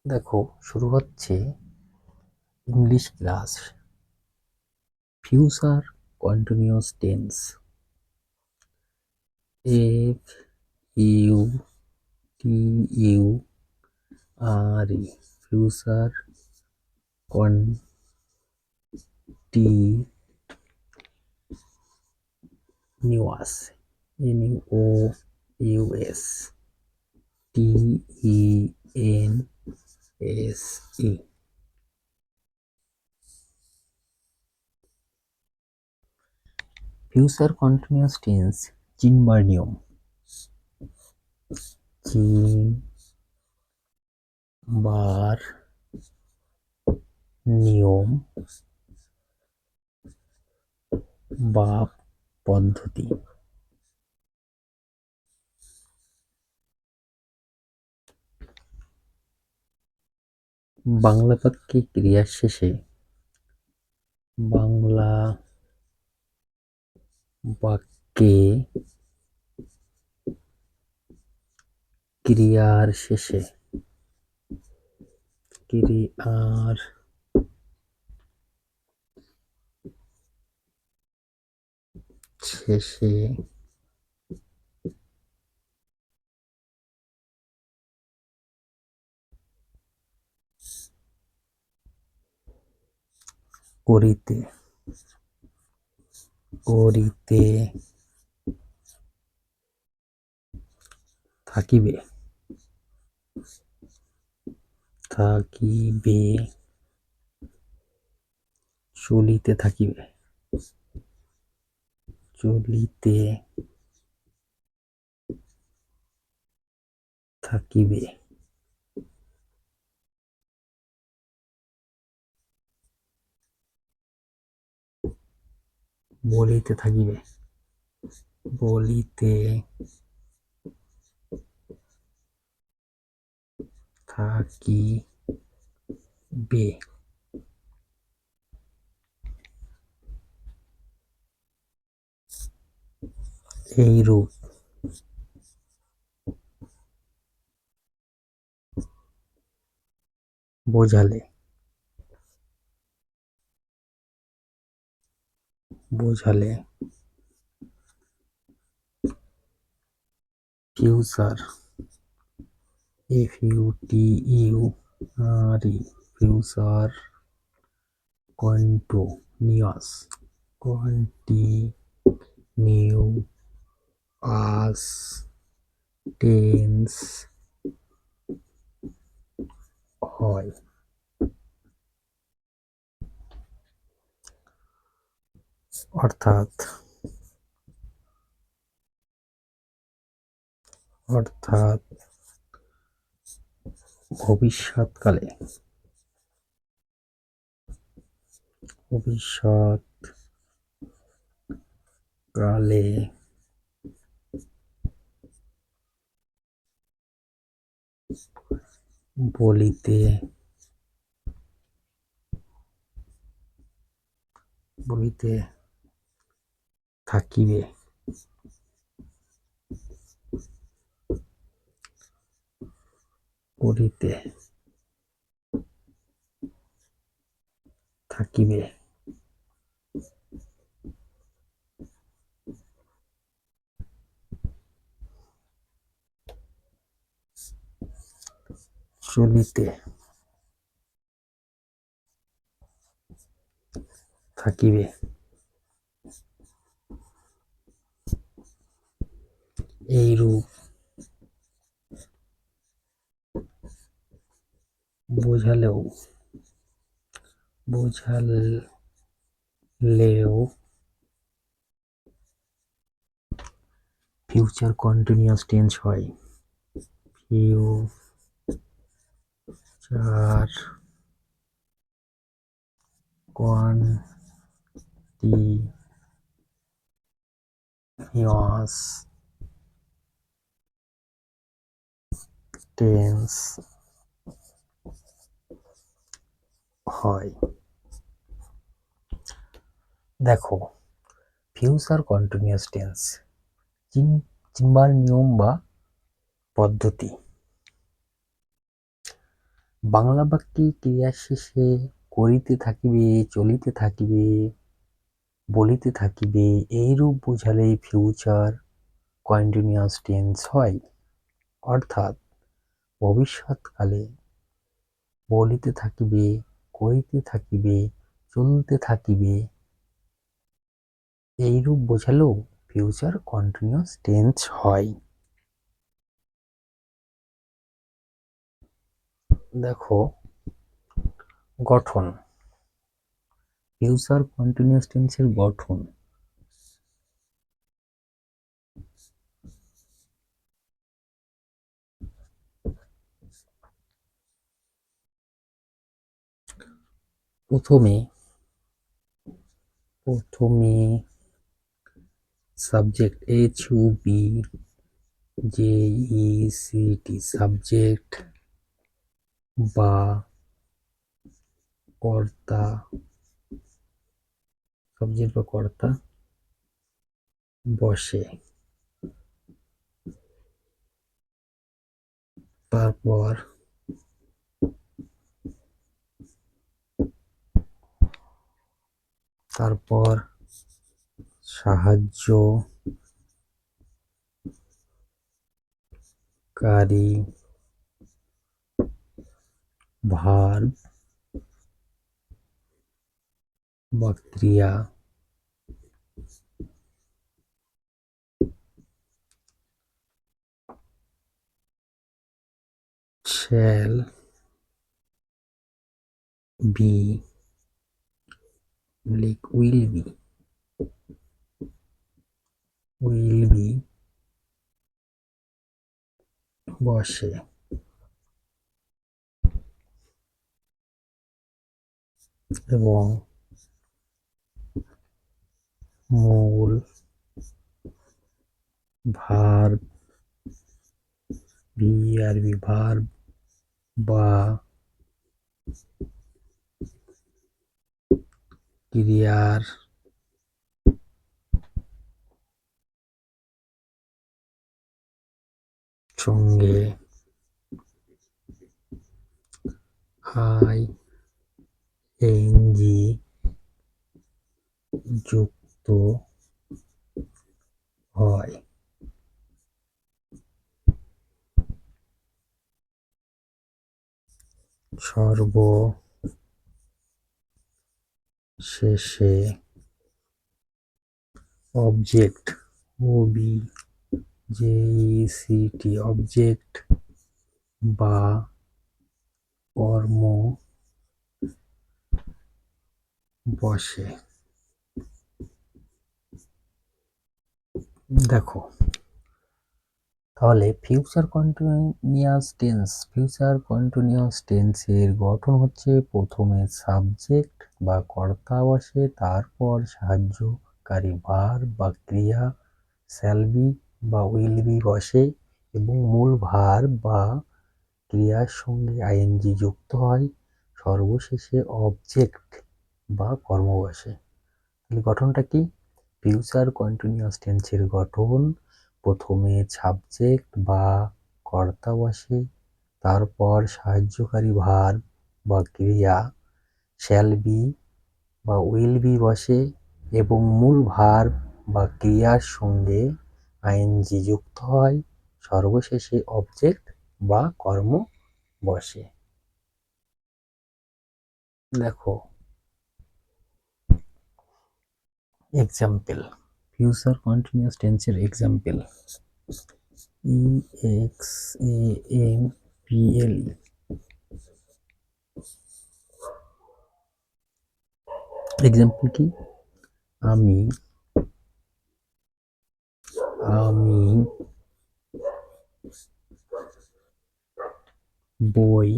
দেখো, শুরু হচ্ছে English class. Future continuous tense. F U T U R E. Future continuous. N O U S T E N S E. Future continuous tense চিনবার নিয়ম। চিনবার নিয়ম বা পদ্ধতি। বাংলা বাক্যে ক্রিয়ার শেষে বাংলা বাক্যে ক্রিয়ার শেষে ক্রিয়ার শেষে করিতে করিতে থাকিবে থাকিবে চলিতে থাকিবে চলিতে থাকিবে বলিতে থাকিবে বলিতে থাকিবে। এইরূপ বোঝালে বোঝালে future F U T U R E future continuous continuous tense হয়। অর্থাৎ অর্থাৎ ভবিষ্যৎকালে ভবিষ্যৎকালে বলিতে বলিতে থাকিবে করিতে থাকিবে চলিতে থাকিবে। এইরূপ বোঝালেও ফিউচার কন্টিনিউয়াস টেন্স হয়। ফিউচার কন্টিনিউয়াস টেন্স হয়। দেখো, ফিউচার কন্টিনিউয়াস টেন্স চিনবার নিয়ম বা পদ্ধতি। বাংলা বাক্যে ক্রিয়া শেষে করিতে থাকিবে, চলিতে থাকিবে, বলিতে থাকিবে এইরূপ বোঝালে ফিউচার কন্টিনিউয়াস টেন্স হয়। অর্থাৎ ভবিষ্যৎকালে বলিতে থাকিবে, করিতে থাকিবে, চলতে থাকিবে এইরূপ বোঝালেও ফিউচার কন্টিনিউয়াস টেন্স হয়। দেখো গঠন, ফিউচার কন্টিনিউয়াস টেন্সের গঠন। প্রথমে সাবজেক্ট HUBJECT সাবজেক্ট বা কর্তা, সাবজেক্ট বা কর্তা বসে, তারপর সাহায্যকারী ভার্ব বা ক্রিয়া shall be, will be বসে এবং মূল ভার্ব ভার্ব বা ক্রিয়ার সঙ্গে ING যুক্ত হয়। সর্বশেষে অবজেক্ট OBJECT অবজেক্ট বা কর্ম বসে। দেখো তাহলে ফিউচার কন্টিনিউয়াস টেন্সের গঠন হচ্ছে প্রথমে সাবজেক্ট বা কর্তা বসে, তারপর সাহায্যকারী ভার্ব বা ক্রিয়া শ্যাল বি বা উইল বি বসে এবং মূল ভার্ব বা ক্রিয়ার সঙ্গে আইএনজি যুক্ত হয়, সর্বশেষে অবজেক্ট বা কর্ম বসে। তাহলে গঠনটা কি? ফিউচার কন্টিনিউয়াস টেন্সের গঠন প্রথমে সাবজেক্ট বা কর্তা বসে, তারপর সাহায্যকারী ভার্ব বা ক্রিয়া শ্যাল বি বা উইল বি বসে এবং মূল ভার্ব বা ক্রিয়ার সঙ্গে আইএনজি যুক্ত হয়, সর্বশেষে অবজেক্ট বা কর্ম বসে। দেখো এক্সাম্পল, ফিউচার কন্টিনিউয়াস টেন্সের এক্সাম্পল EXAMPLE। এক্সাম্পল কি? আমি বই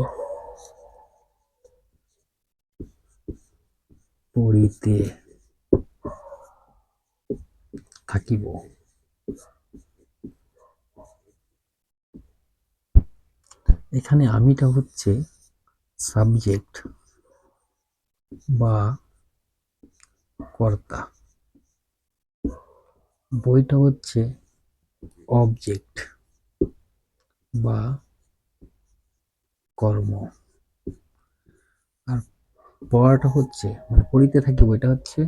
পড়িতে থাকিব। এখানে আমিটা হচ্ছে সাবজেক্ট বা কর্তা, বইটা হচ্ছে অবজেক্ট বা কর্ম। আর পড়াটা হচ্ছে মানে পড়িতে থাকিব, এটা হচ্ছে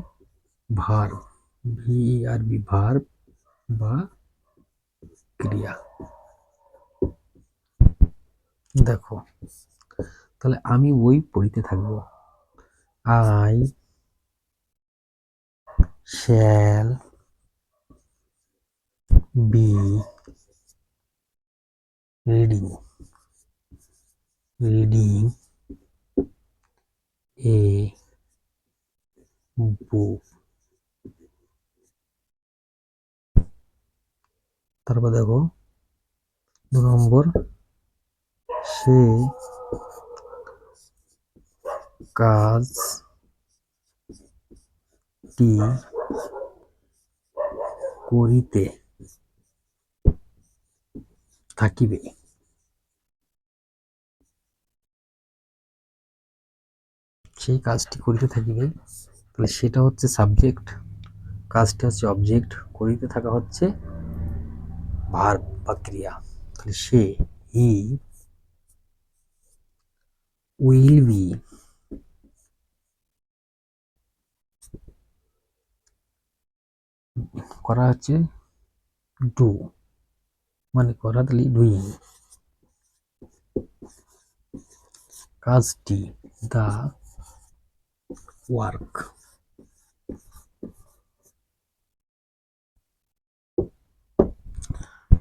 ভার্ব, VERB, ভার্ব বা ক্রিয়া। দেখো তাহলে আমি বই পড়িতে থাকবো, I shall be reading, reading a book. তারপর দেখো 2 নম্বর, সে কাজটি করিতে থাকিবে। সেই কাজটি করিতে থাকিবে, তাহলে সেটা হচ্ছে সাবজেক্ট, কাজটি হচ্ছে অবজেক্ট, করিতে থাকা হচ্ছে ভার্ব বা ক্রিয়া। তাহলে সে, হি উইল বি করা হচ্ছে ডু, মানে করা, তাহলে ডুইং। কাজটি দা ওয়ার্ক।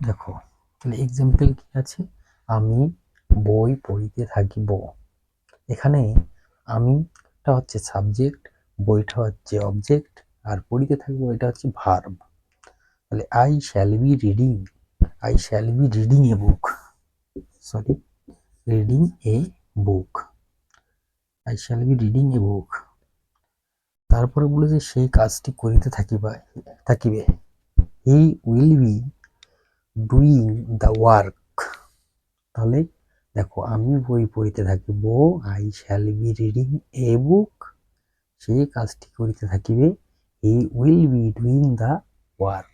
দেখো তাহলে এক্সাম্পল কি আছে, আমি বই পড়িতে থাকিব। এখানে আমিটা হচ্ছে সাবজেক্ট, বইটা হচ্ছে অবজেক্ট, আর পড়িতে থাকবো এটা হচ্ছে ভার্ব। তাহলে I shall be reading, I shall be reading a book, sorry, reading a book, I shall be reading a book. তারপরে বলেছে সেই কাজটি করিতে থাকিবে, he will be doing the work. তাহলে দেখো আমি বই পড়িতে থাকিব, I shall be reading a book, সেই কাজটি করিতে থাকিবে, he will be doing the work.